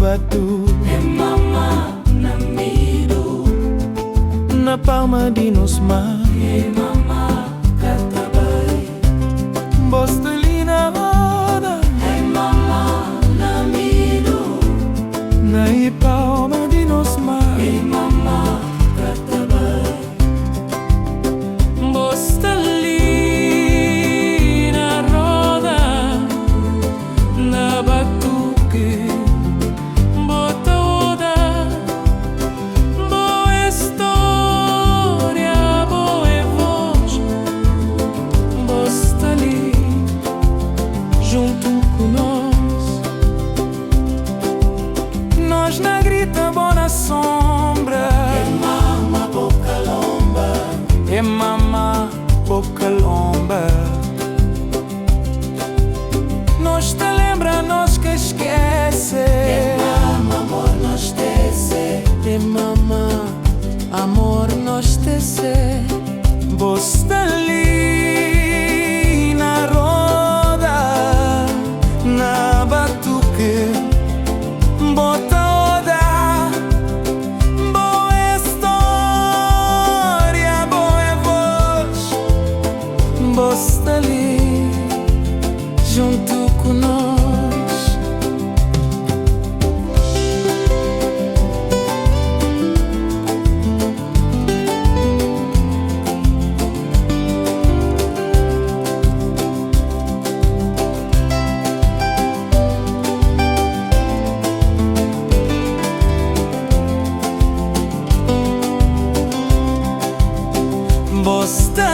batu, e mama na mido, na palma de nos mãos, e mama catabai, bostali na roda, e mama na mido, na palma de nos mãos, e mama catabai, bostali na roda, na batuque, bota oda, boa história, boa voz, bostali junto com nós na grita boa sombra, e mama boca lomba, e mama boca lomba. Nós te lembra, nós que esquece, e mama amor nos tece, e mama amor nós tece. Bosta ali na roda, na batuque, bota oda, boa história, boa voz, bosta ali junto com nós. Bosta